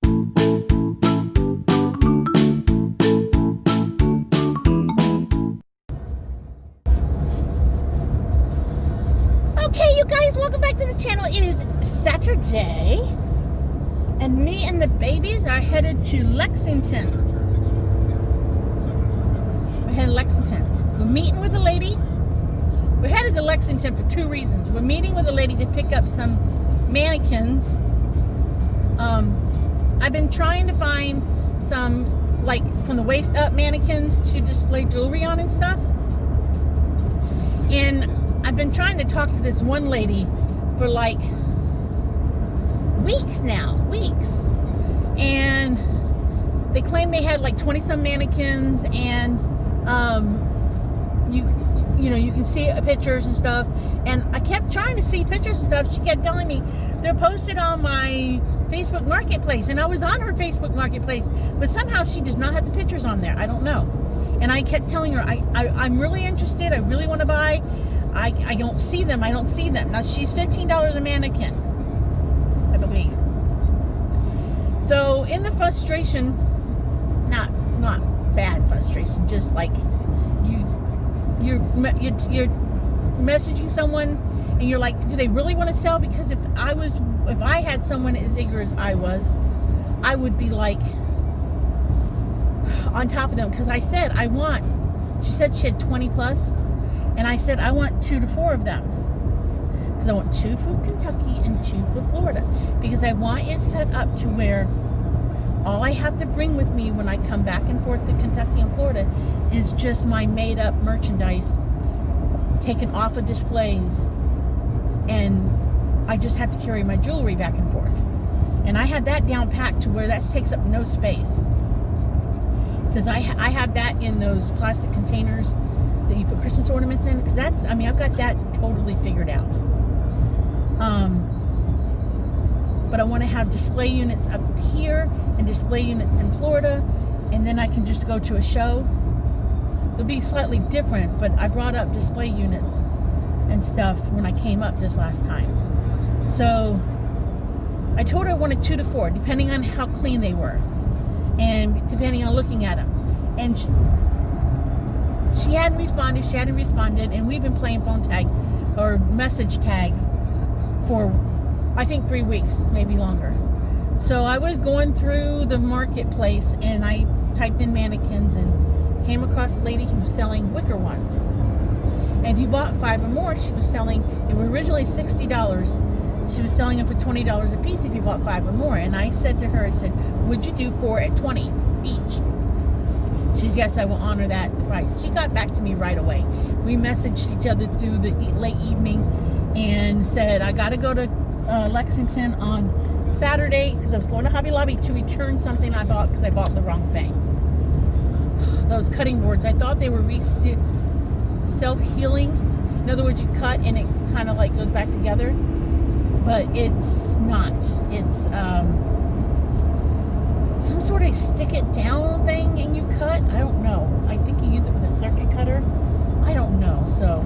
Okay, you guys, welcome back to the channel. It is Saturday, and me and the babies are headed to Lexington. We're headed to Lexington. We're meeting with a lady. We're headed to Lexington for two reasons. We're meeting with a lady to pick up some mannequins. I've been trying to find some, like, from the waist up mannequins to display jewelry on and stuff. And I've been trying to talk to this one lady for like weeks now, and they claim they had like 20 some mannequins, and you know, you can see pictures and stuff, and I kept trying to see pictures and stuff. She kept telling me they're posted on my Facebook Marketplace, and I was on her Facebook Marketplace, but somehow she does not have the pictures on there. I don't know. And I kept telling her I'm really interested, I really want to buy. I don't see them. Now, she's $15 a mannequin, I believe. So, in the frustration, not bad frustration, just like you're messaging someone, and you're like, do they really want to sell? Because if I had someone as eager as I was, I would be like on top of them. Because I said she said she had 20 plus. And I said, I want 2 to 4 of them. Because I want 2 for Kentucky and 2 for Florida. Because I want it set up to where all I have to bring with me when I come back and forth to Kentucky and Florida is just my made up merchandise taken off of displays. And I just have to carry my jewelry back and forth. And I had that down packed to where that takes up no space. Because I have that in those plastic containers that you put Christmas ornaments in, because I've got that totally figured out. But I want to have display units up here and display units in Florida, and then I can just go to a show. They'll be slightly different, but I brought up display units and stuff when I came up this last time. So I told her I wanted 2 to 4, depending on how clean they were, and depending on looking at them. And she hadn't responded, and we've been playing phone tag or message tag for, I think, 3 weeks, maybe longer. So I was going through the marketplace, and I typed in mannequins and came across a lady who was selling wicker ones. And if you bought 5 or more, she was selling, they were originally $60. She was selling them for $20 a piece if you bought 5 or more. And I said to her, would you do 4 at $20 each? She's, yes, I will honor that price. She got back to me right away. We messaged each other through the late evening and said, I got to go to Lexington on Saturday because I was going to Hobby Lobby to return something I bought because I bought the wrong thing. Those cutting boards, I thought they were self-healing. In other words, you cut and it kind of like goes back together. But it's not. It's some sort of stick it down thing and you cut. I don't know. I think you use it with a circuit cutter. I don't know. So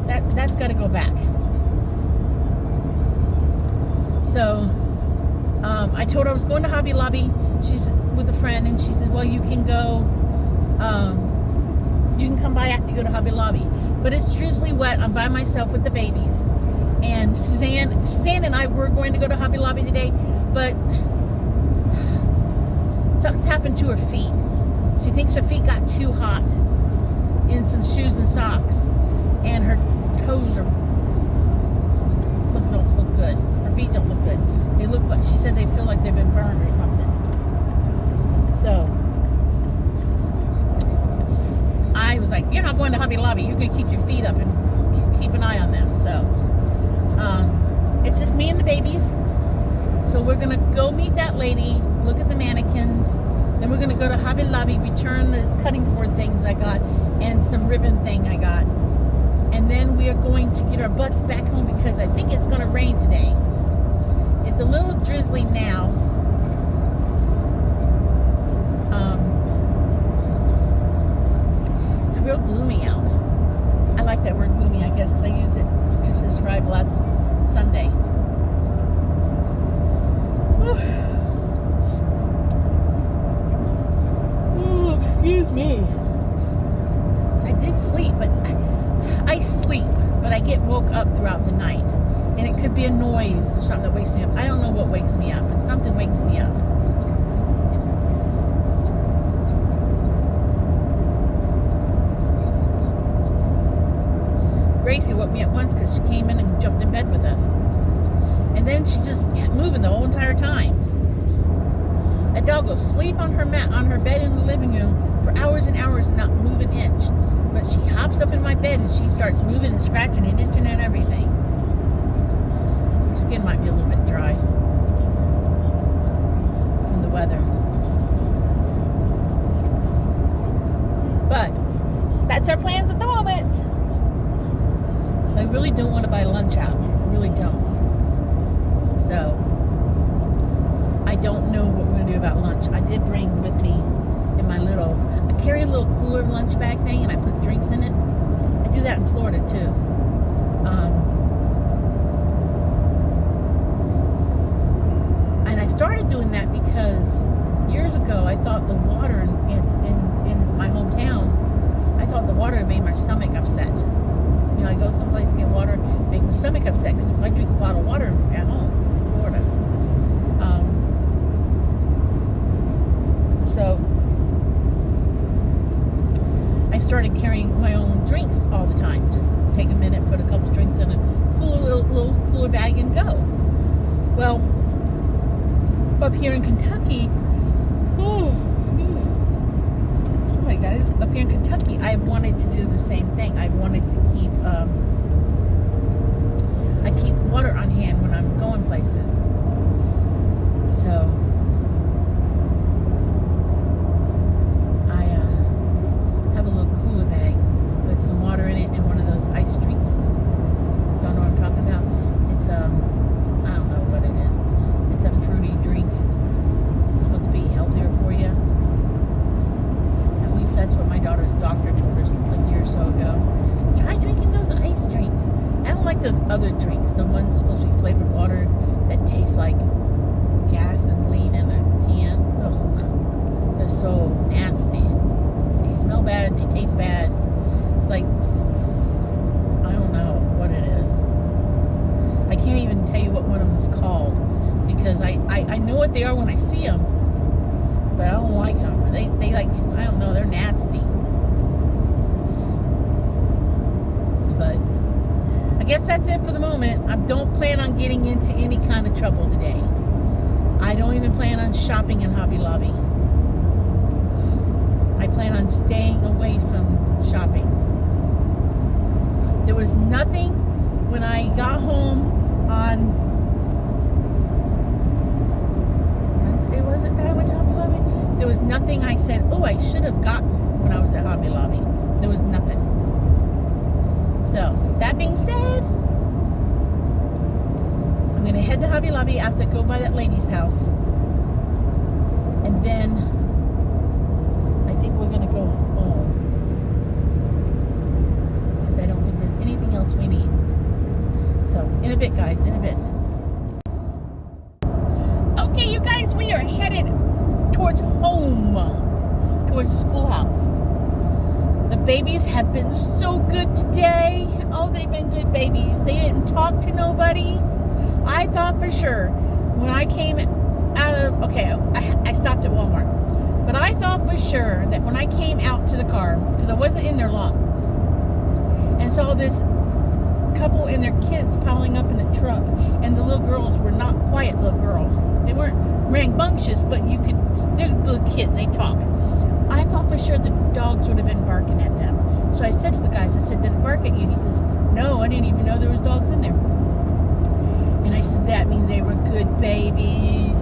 that's got to go back. So I told her I was going to Hobby Lobby. She's with a friend, and she said, well, you can go, you can come by after you go to Hobby Lobby. But it's drizzly wet. I'm by myself with the babies. And Suzanne and I were going to go to Hobby Lobby today, but something's happened to her feet. She thinks her feet got too hot in some shoes and socks, and her toes don't look good. Her feet don't look good. They look like, she said they feel like they've been burned or something. So I was like, you're not going to Hobby Lobby. You're going to keep your feet up and keep an eye on them. So it's just me and the babies. So we're going to go meet that lady, look at the mannequins. Then we're going to go to Hobby Lobby, return the cutting board things I got and some ribbon thing I got. And then we are going to get our butts back home because I think it's going to rain today. It's a little drizzly now. It's real gloomy out. I like that word gloomy, I guess, because I used it to describe last Sunday. Whew. Excuse me. I did sleep, but I sleep, but I get woke up throughout the night. And it could be a noise or something that wakes me up. I don't know what wakes me up, but something wakes me up. Gracie woke me up once because she came in and jumped in bed with us. And then she just kept moving the whole entire time. That dog will sleep on her mat, on her bed in the living room for hours and hours and not move an inch. But she hops up in my bed and she starts moving and scratching and itching and everything. Her skin might be a little bit dry from the weather. But that's our plans at the moment. I really don't want to buy lunch out. I really don't. So I don't know what we're going to do about lunch. I did bring with me in my little, I carry a little cooler lunch bag thing and I put drinks in it. I do that in Florida too. And I started doing that because years ago I thought the water in my hometown, I thought the water made my stomach upset. You know, I go someplace to get water, make my stomach upset because I drink a bottle of water at home in Florida. So I started carrying my own drinks all the time. Just take a minute, put a couple drinks in a little cooler bag and go. Well, up here in Kentucky, sorry guys, up here in Kentucky, I wanted to do the same thing. I wanted to keep, I keep water on hand when I'm going places. So I have a little cooler bag with some water in it and one of those ice drinks. Don't know what I'm talking about? It's I don't know what it is. It's a fruity drink. It's supposed to be healthier for you. At least that's what my daughter's doctor told us a year or so ago. Try drinking those ice drinks. I don't like those other drinks. The ones supposed to be flavored water that taste like gasoline in a can. Ugh. They're so nasty. They smell bad. They taste bad. It's like, I don't know what it is. I can't even tell you what one of them is called because I know what they are when I see them, but I don't like them. They like, I don't know, they're nasty. But I guess that's it for the moment. I don't plan on getting into any kind of trouble today. I don't even plan on shopping in Hobby Lobby. I plan on staying away from shopping. There was nothing when I got home on Wednesday, was it, that I went to Hobby Lobby? There was nothing I said, oh, I should have gotten when I was at Hobby Lobby. There was nothing. So, that being said, I'm going to head to Hobby Lobby after I go by that lady's house. And then I think we're going to go home. Because I don't think there's anything else we need. So, in a bit, guys, in a bit. Okay, you guys, we are headed towards home. Towards the schoolhouse. The babies have been so good today. Oh, they've been good babies. They didn't talk to nobody. I thought for sure when I came out of, okay, I stopped at Walmart. But I thought for sure that when I came out to the car, because I wasn't in there long, and saw this couple and their kids piling up in a truck, and the little girls were not quiet little girls. They weren't rambunctious, but you could, they're little kids, they talk. I thought for sure the dogs would have been barking at them. So I said to the guys, I said, did it bark at you? He says, no, I didn't even know there was dogs in there. And I said, that means they were good babies.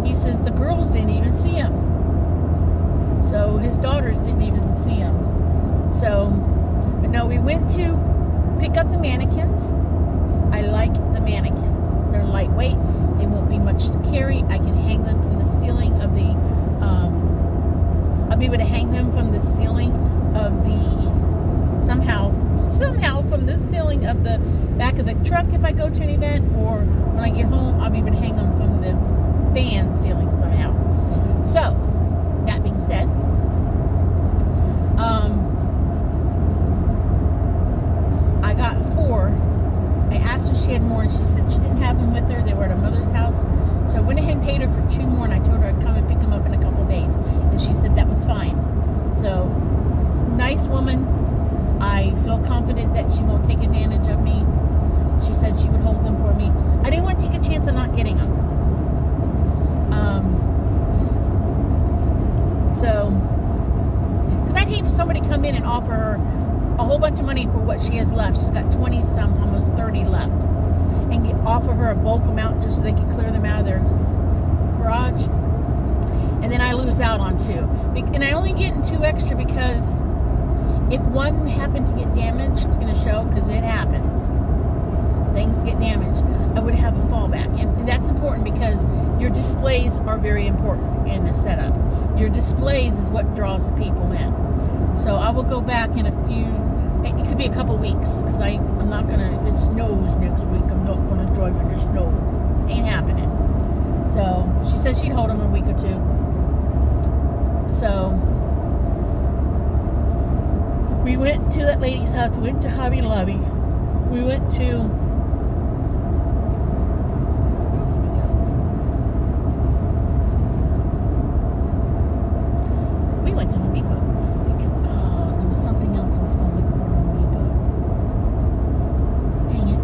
He says, the girls didn't even see him. So his daughters didn't even see him. So, but no, we went to pick up the mannequins. I like the mannequins. They're lightweight. They won't be much to carry. I can hang them from the ceiling of the, I'll be able to hang them from the ceiling of the, somehow from the ceiling of the back of the truck if I go to an event, or when I get home, I'll be able to hang them from the fan ceiling somehow. So, that being said, paid her for 2 more, and I told her I'd come and pick them up in a couple days, and she said that was fine. So, nice woman. I feel confident that she won't take advantage of me. She said she would hold them for me. I didn't want to take a chance of not getting them. Because I'd hate for somebody to come in and offer her a whole bunch of money for what she has left. She's got 20 some, almost 30 left. And offer her a bulk amount just so they can clear them out of their garage. And then I lose out on 2. And I only get in 2 extra because if one happened to get damaged in a show, because it happens, things get damaged, I would have a fallback. And that's important because your displays are very important in the setup. Your displays is what draws the people in. So I will go back in a few, it could be a couple weeks, because I'm not going to, if it snows next week, I'm not going to drive in the snow. Ain't happening. So she said she'd hold them a week or 2. So we went to that lady's house, went to Hobby Lobby. We went to, Home Depot. Because, there was something else I was going to look for at Home Depot. Dang it.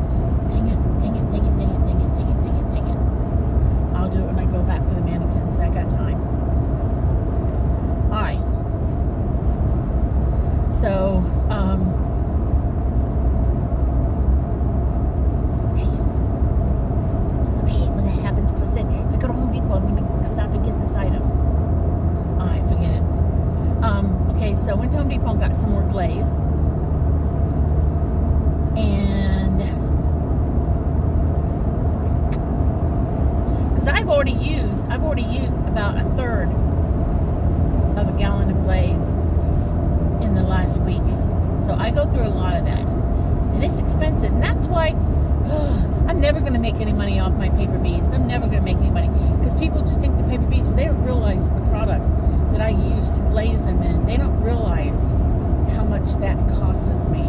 I'll do it when I go back for the mannequins. I got time. Alright. So, dang it. I hate when that happens because I said, if I go to Home Depot, I'm going to stop and get this item. Alright, forget it. Okay, so I went to Home Depot and got some more glaze. And because I've already used about 1/3 of a gallon of glaze in the last week. So I go through a lot of that. And it's expensive. And that's why I'm never going to make any money off my paper beads. I'm never going to make any money. Because people just think the paper beads, they don't realize the product that I use to glaze them in. They don't realize how much that costs me.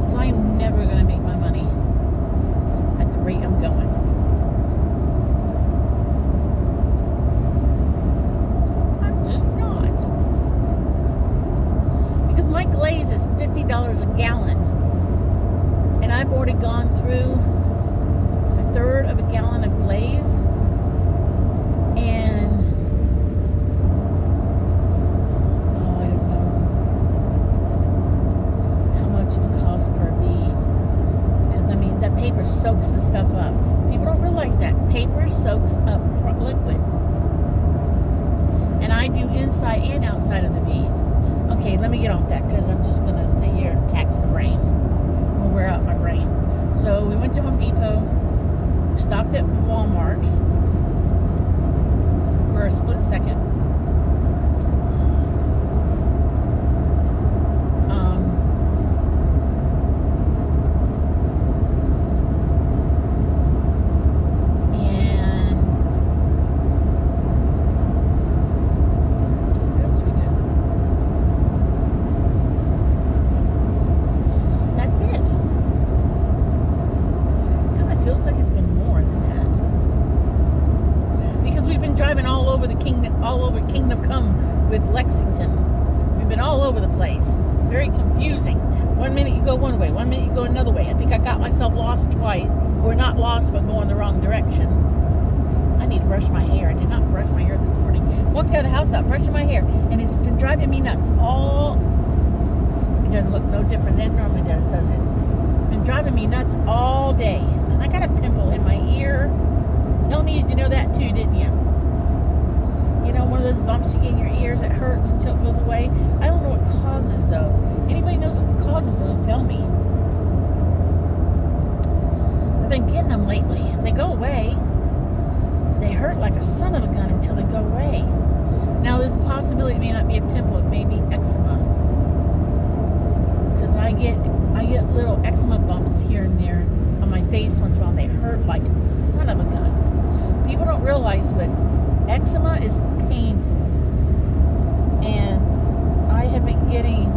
So I'm never going to make my money at the rate I'm going. I'm just not. Because my glaze is $50 a gallon. And I've already gone through 1/3 of a gallon of glaze. And I don't know how much it would cost per bead. Because I mean, that paper soaks the stuff up. People don't realize that paper soaks up liquid. And I do inside and outside of the bead. Okay, let me get off that because I'm just gonna sit here and tax my brain. I'm gonna wear out my brain. So we went to Home Depot, stopped at Walmart for a split second. And what else we did? That's it. It kind of feels like it's been more than that. Because we've been driving all over Kingdom Come with Lexington. We've been all over the place. Very confusing. 1 minute you go one way, 1 minute you go another way. I think I got myself lost twice. Or not lost, but going the wrong direction. I need to brush my hair. I did not brush my hair this morning. Walked out of the house without brushing my hair. And it's been driving me nuts. It doesn't look no different than it normally does it? Been driving me nuts all day. And I got a pimple in my ear. Y'all needed to know that too, didn't you? You know, one of those bumps you get in your ears that hurts until it goes away. I don't know what causes those. Anybody knows what causes those, tell me. I've been getting them lately. They go away. They hurt like a son of a gun until they go away. Now, there's a possibility it may not be a pimple. It may be eczema. Because I get little eczema bumps here and there on my face once in a while. They hurt like a son of a gun. People don't realize, but eczema is painful. And I have been getting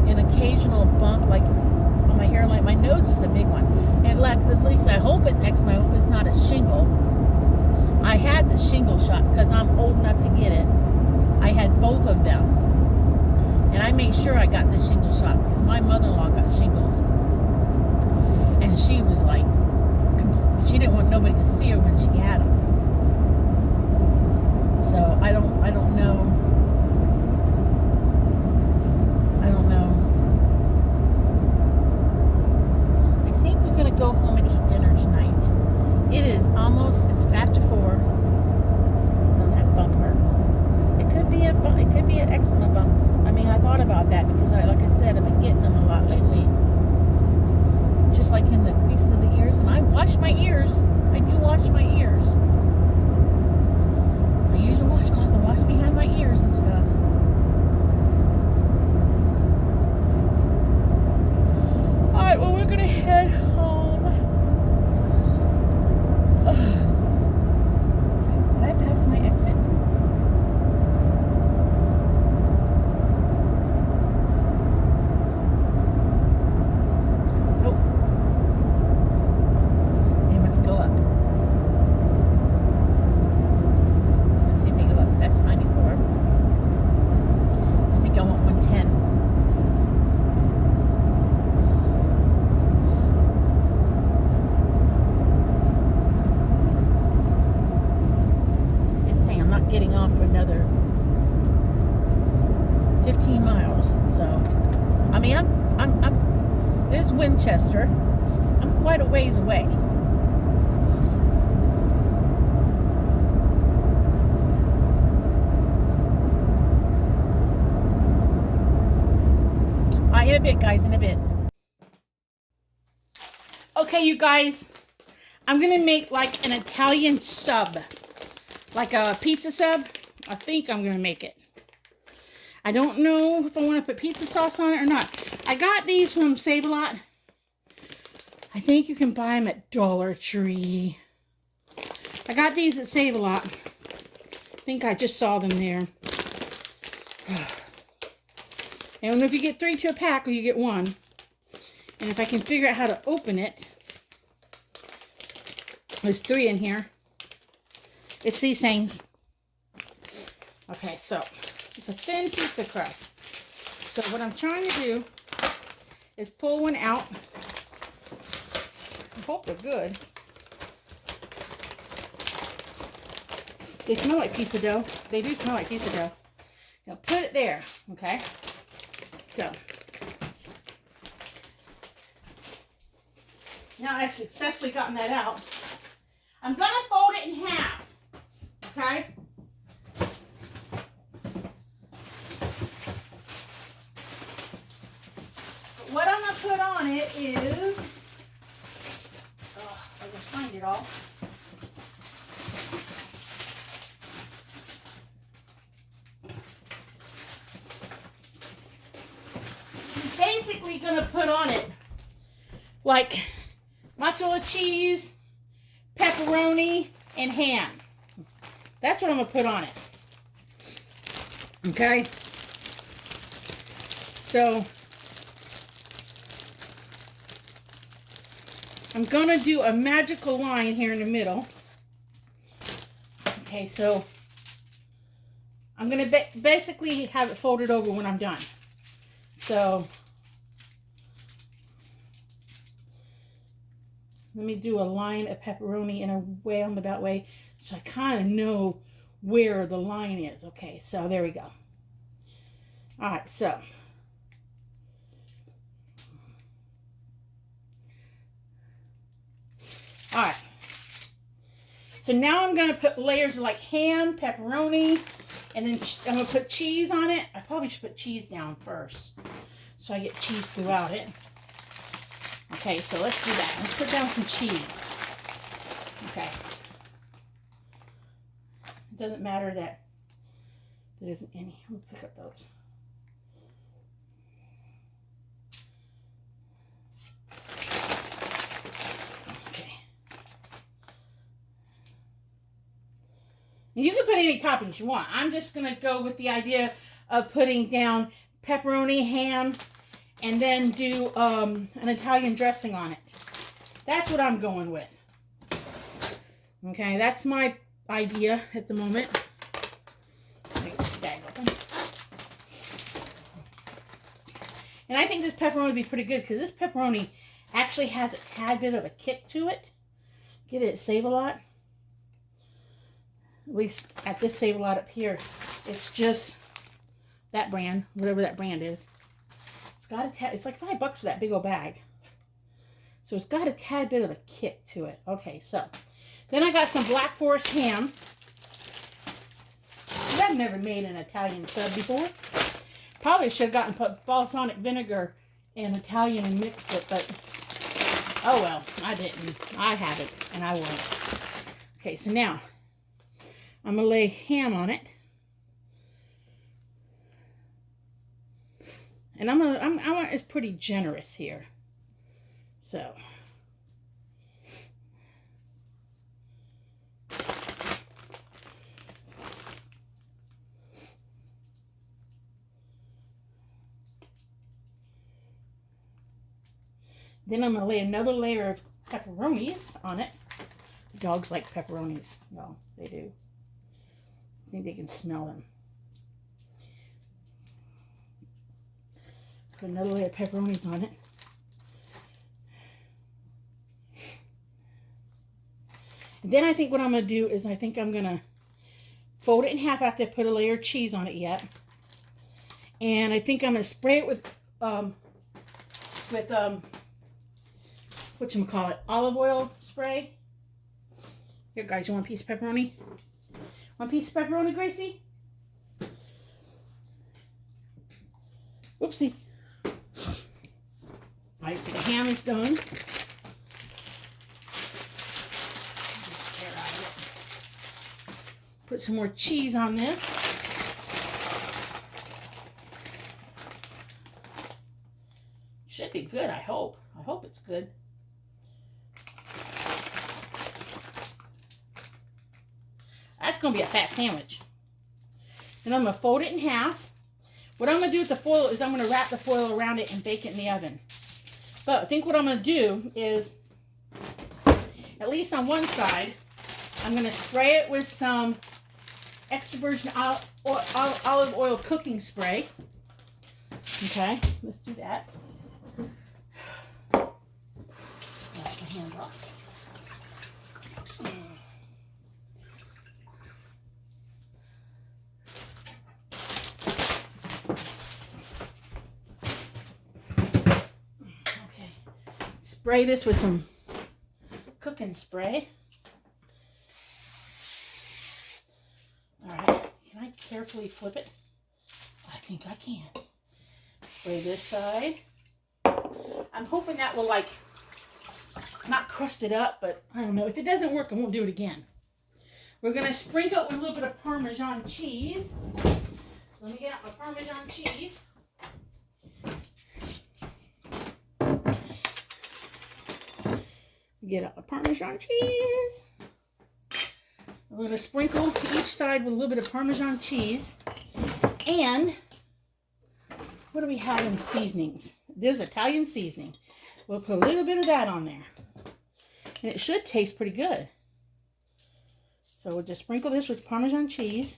an occasional bump like on my hairline. My nose is a big one. And at least I hope it's eczema. I hope it's not a shingle. the shingle shot because I'm old enough to get it. I had both of them. And I made sure I got the shingle shot because my mother-in-law got shingles. And she was like, she didn't want nobody to see her when she had them. So I don't know. I don't know. I think we're gonna go home and eat dinner tonight. It is almost, it's after 4. No, that bump hurts. It could be an eczema bump. I mean, I thought about that because like I said, I've been getting them a lot lately. Just like in the creases of the ears, and I wash my ears. I do wash my ears. I use a washcloth and wash behind my ears and stuff. Alright, well, we're gonna head home. Did I pass my exit? Nope. You must go up. Let's see if they go up. That's 94. I think I want 110. Getting off for another 15 miles. So, I mean, I'm this is Winchester. I'm quite a ways away. In a bit, guys, in a bit. Okay, you guys, I'm gonna make like an Italian sub. Like a pizza sub. I think I'm going to make it. I don't know if I want to put pizza sauce on it or not. I got these from Save-A-Lot. I think you can buy them at Dollar Tree. I got these at Save-A-Lot. I think I just saw them there. I don't know if you get 3 to a pack or you get 1. And if I can figure out how to open it. There's 3 in here. It's these things. Okay, so it's a thin pizza crust. So what I'm trying to do is pull one out. I hope they're good. They smell like pizza dough. They do smell like pizza dough. Now put it there, okay? So now I've successfully gotten that out. I'm gonna fold it in half. Okay. What I'm going to put on it is, I just find it all. I'm basically going to put on it like mozzarella cheese, pepperoni, and ham. That's what I'm going to put on it. Okay? So, I'm going to do a magical line here in the middle. Okay, so I'm going to basically have it folded over when I'm done. So, let me do a line of pepperoni in a roundabout way so I kind of know where the line is. Okay, so there we go. All right, so all right. So now I'm going to put layers of like ham, pepperoni, and then I'm going to put cheese on it. I probably should put cheese down first so I get cheese throughout it. Okay, so let's do that. Let's put down some cheese. Okay. It doesn't matter that there isn't any. We'll pick up those. Okay. You can put any toppings you want. I'm just going to go with the idea of putting down pepperoni, ham, and then do an Italian dressing on it. That's what I'm going with. Okay, that's my idea at the moment. Let me get the bag open. And I think this pepperoni would be pretty good because this pepperoni actually has a tad bit of a kick to it. Get it at Save-A-Lot. At least at this Save-A-Lot up here. It's just that brand, whatever that brand is. It's got a tad, it's like $5 for that big old bag. So it's got a tad bit of a kick to it. Okay, so then I got some Black Forest ham. I've never made an Italian sub before. Probably should have gotten balsamic vinegar and Italian and mixed it, but oh well, I didn't. I have it, and I won't. Okay, so now I'm gonna lay ham on it, and I want it's pretty generous here. So. Then I'm going to lay another layer of pepperonis on it. Dogs like pepperonis. Well, they do. I think they can smell them. Put another layer of pepperonis on it. And then I think what I'm going to do is I think I'm going to fold it in half after I put a layer of cheese on it yet. And I think I'm going to spray it with whatchamacallit, olive oil spray. Here, guys, you want a piece of pepperoni? Want a piece of pepperoni, Gracie? Oopsie. Alright, so the ham is done. Put some more cheese on this. Should be good, I hope. I hope it's good. That's going to be a fat sandwich. And I'm going to fold it in half. What I'm going to do with the foil is I'm going to wrap the foil around it and bake it in the oven. But I think what I'm going to do is, at least on one side, I'm going to spray it with some extra virgin olive oil cooking spray. Okay, let's do that. Wash my hands off. Okay, spray this with some cooking spray. Alright, can I carefully flip it? I think I can. Spray this side. I'm hoping that will, like, not crust it up, but I don't know. If it doesn't work, I won't do it again. We're going to sprinkle it with a little bit of Parmesan cheese. Let me get out my Parmesan cheese. Get out the Parmesan cheese. I'm going to sprinkle each side with a little bit of Parmesan cheese. And what do we have in seasonings? This is Italian seasoning. We'll put a little bit of that on there. And it should taste pretty good. So we'll just sprinkle this with Parmesan cheese.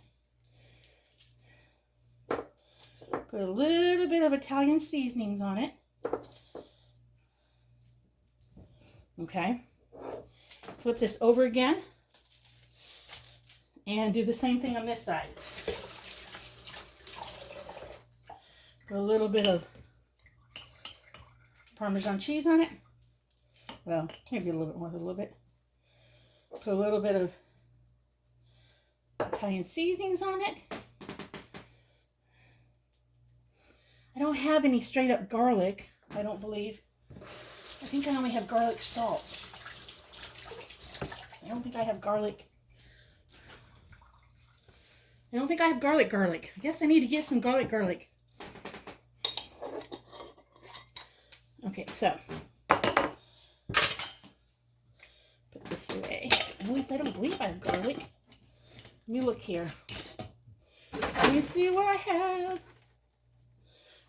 Put a little bit of Italian seasonings on it. Okay. Flip this over again. And do the same thing on this side. Put a little bit of Parmesan cheese on it. Well, maybe a little bit more than a little bit. Put a little bit of Italian seasonings on it. I don't have any straight up garlic, I don't believe. I think I only have garlic salt. I don't think I have garlic. I don't think I have garlic. I guess I need to get some garlic. Okay, so put this away. At least I don't believe I have garlic. Let me look here. Let me see what I have.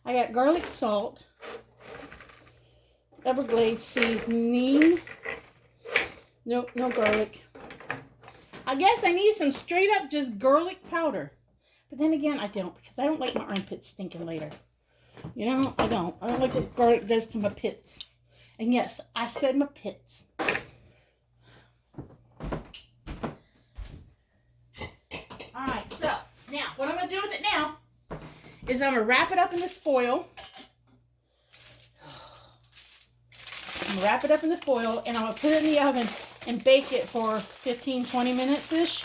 I got garlic salt, Everglades seasoning. No garlic. I guess I need some straight up just garlic powder. But then again, I don't, because I don't like my armpits stinking later. You know, I don't. I don't like what garlic does to my pits. And yes, I said my pits. Alright, so now what I'm going to do with it now is I'm going to wrap it up in this foil. I'm going to wrap it up in the foil and I'm going to put it in the oven and bake it for 15-20 minutes-ish.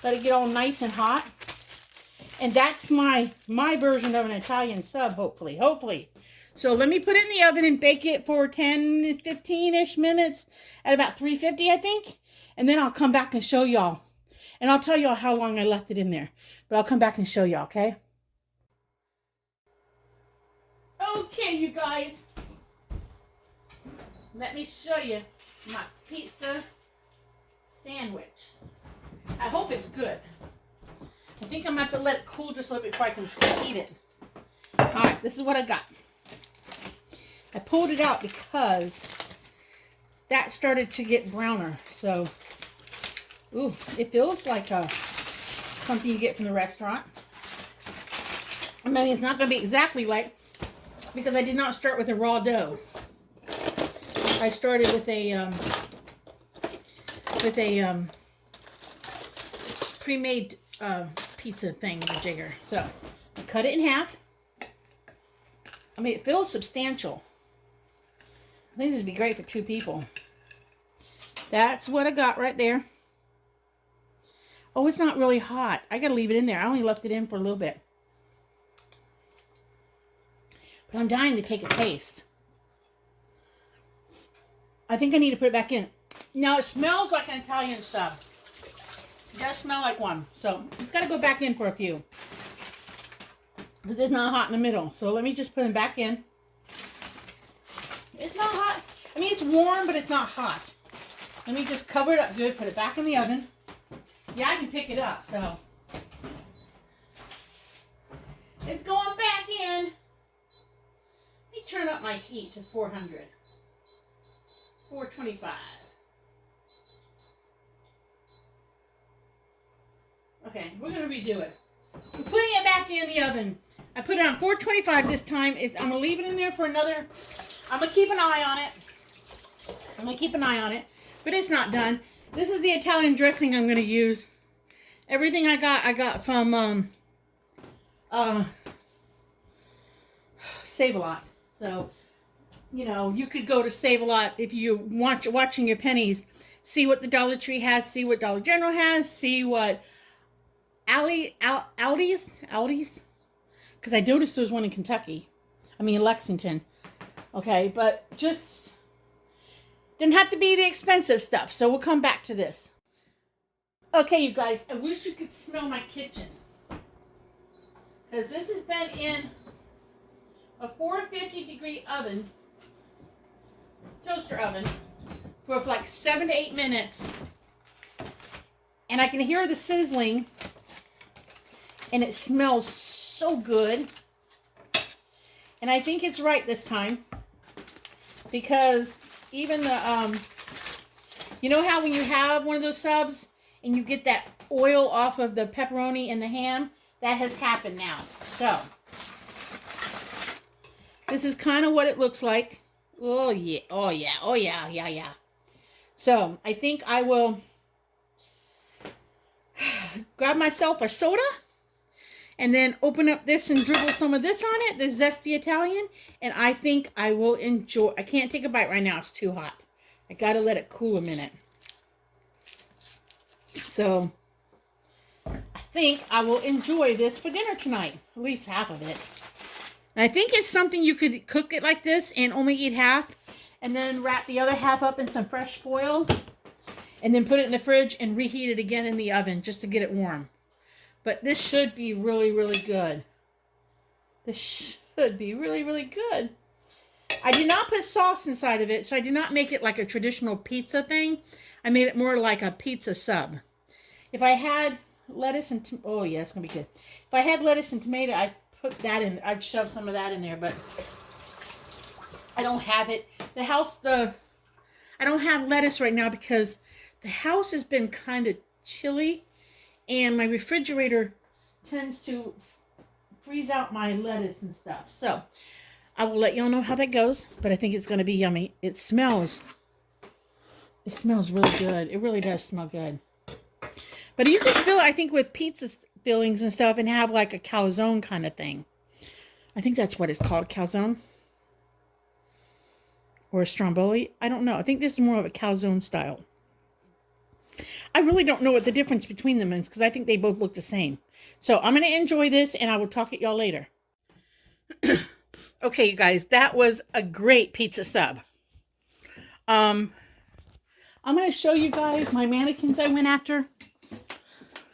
Let it get all nice and hot. And that's my version of an Italian sub, hopefully. So let me put it in the oven and bake it for 10, 15-ish minutes at about 350, I think. And then I'll come back and show y'all. And I'll tell y'all how long I left it in there. But I'll come back and show y'all, okay? Okay, you guys. Let me show you my pizza sandwich. I hope it's good. I think I'm going to have to let it cool just a little bit before I can eat it. Alright, this is what I got. I pulled it out because that started to get browner. So, ooh, it feels like something you get from the restaurant. I mean, it's not going to be exactly like, because I did not start with a raw dough. I started with a pre-made pizza thing with a jigger. So, I cut it in half. I mean, it feels substantial. I think this would be great for 2 people. That's what I got right there. Oh, it's not really hot. I gotta leave it in there. I only left it in for a little bit. But I'm dying to take a taste. I think I need to put it back in. Now, it smells like an Italian sub. It does smell like one. So, it's got to go back in for a few. But it's not hot in the middle. So, let me just put them back in. It's not hot. I mean, it's warm, but it's not hot. Let me just cover it up good. Put it back in the oven. Yeah, I can pick it up, so. It's going back in. Let me turn up my heat to 400. 425. Okay, we're going to redo it. I'm putting it back in the oven. I put it on 425 this time. I'm going to leave it in there for another. I'm going to keep an eye on it. But it's not done. This is the Italian dressing I'm going to use. Everything I got from Save-A-Lot. So, you know, you could go to Save-A-Lot if you watching your pennies. See what the Dollar Tree has. See what Dollar General has. See what Aldi's. Because I noticed there was one in Kentucky. I mean, Lexington. Okay, but just didn't have to be the expensive stuff. So we'll come back to this. Okay, you guys, I wish you could smell my kitchen. Because this has been in a 450-degree oven, toaster oven, for like 7 to 8 minutes. And I can hear the sizzling. And it smells so good. And I think it's right this time. Because even the, you know how when you have one of those subs and you get that oil off of the pepperoni and the ham? That has happened now. So, this is kind of what it looks like. Oh, yeah. Oh, yeah. Oh, yeah. Yeah, yeah. So, I think I will grab myself a soda. And then open up this and dribble some of this on it, the Zesty Italian. And I think I will enjoy. I can't take a bite right now. It's too hot. I got to let it cool a minute. So, I think I will enjoy this for dinner tonight. At least half of it. And I think it's something you could cook it like this and only eat half. And then wrap the other half up in some fresh foil. And then put it in the fridge and reheat it again in the oven just to get it warm. But this should be really, really good. This should be really, really good. I did not put sauce inside of it, so I did not make it like a traditional pizza thing. I made it more like a pizza sub. If I had lettuce and... oh, yeah, it's going to be good. If I had lettuce and tomato, I'd put that in. I'd shove some of that in there, but I don't have it. I don't have lettuce right now because the house has been kind of chilly, and my refrigerator tends to freeze out my lettuce and stuff. So I will let y'all know how that goes, but I think it's going to be yummy. It smells really good. It really does smell good. But you can fill it, I think, with pizza fillings and stuff and have like a calzone kind of thing. I think that's what it's called, calzone. Or a stromboli. I don't know. I think this is more of a calzone style. I really don't know what the difference between them is because I think they both look the same. So I'm going to enjoy this and I will talk at y'all later. Okay, you guys, that was a great pizza sub. I'm going to show you guys my mannequins I went after.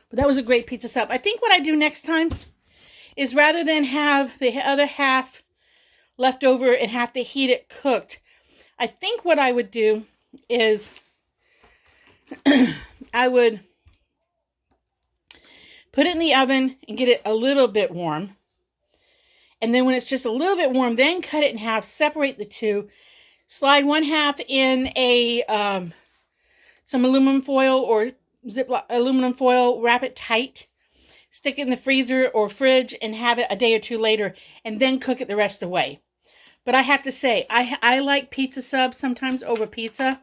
But that was a great pizza sub. I think what I do next time is rather than have the other half left over and have to heat it cooked, I think what I would do is I would put it in the oven and get it a little bit warm. And then when it's just a little bit warm, then cut it in half, separate the two, slide one half in a some aluminum foil or Ziploc aluminum foil, wrap it tight, stick it in the freezer or fridge, and have it a day or two later, and then cook it the rest of the way. But I have to say, I like pizza subs sometimes over pizza.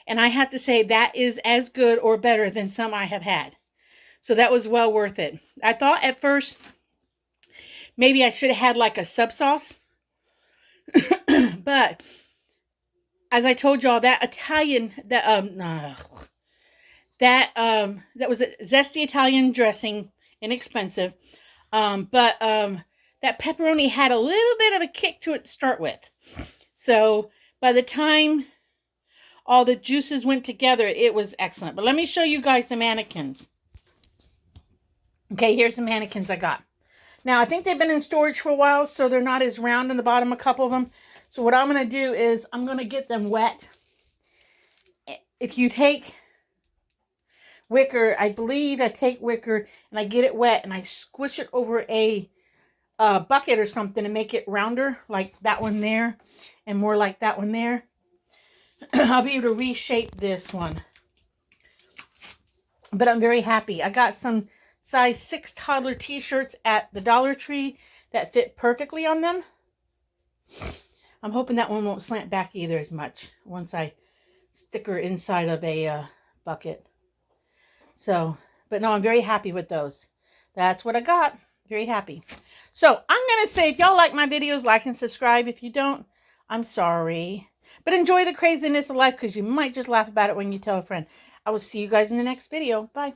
And I have to say that is as good or better than some I have had. So that was well worth it. I thought at first maybe I should have had like a sub sauce. But as I told y'all, that Italian, that was a zesty Italian dressing, inexpensive. But that pepperoni had a little bit of a kick to it to start with. So by the time all the juices went together, it was excellent. But let me show you guys the mannequins. Okay, here's the mannequins I got. Now, I think they've been in storage for a while, so they're not as round in the bottom, a couple of them. So what I'm going to do is I'm going to get them wet. If you take wicker, I believe I take wicker and I get it wet and I squish it over a bucket or something to make it rounder, like that one there and more like that one there. I'll be able to reshape this one. But I'm very happy. I got some size 6 toddler t-shirts at the Dollar Tree that fit perfectly on them. I'm hoping that one won't slant back either as much once I stick her inside of a bucket. So, but no, I'm very happy with those. That's what I got. Very happy. So, I'm going to say, if y'all like my videos, like and subscribe. If you don't, I'm sorry. But enjoy the craziness of life because you might just laugh about it when you tell a friend. I will see you guys in the next video. Bye.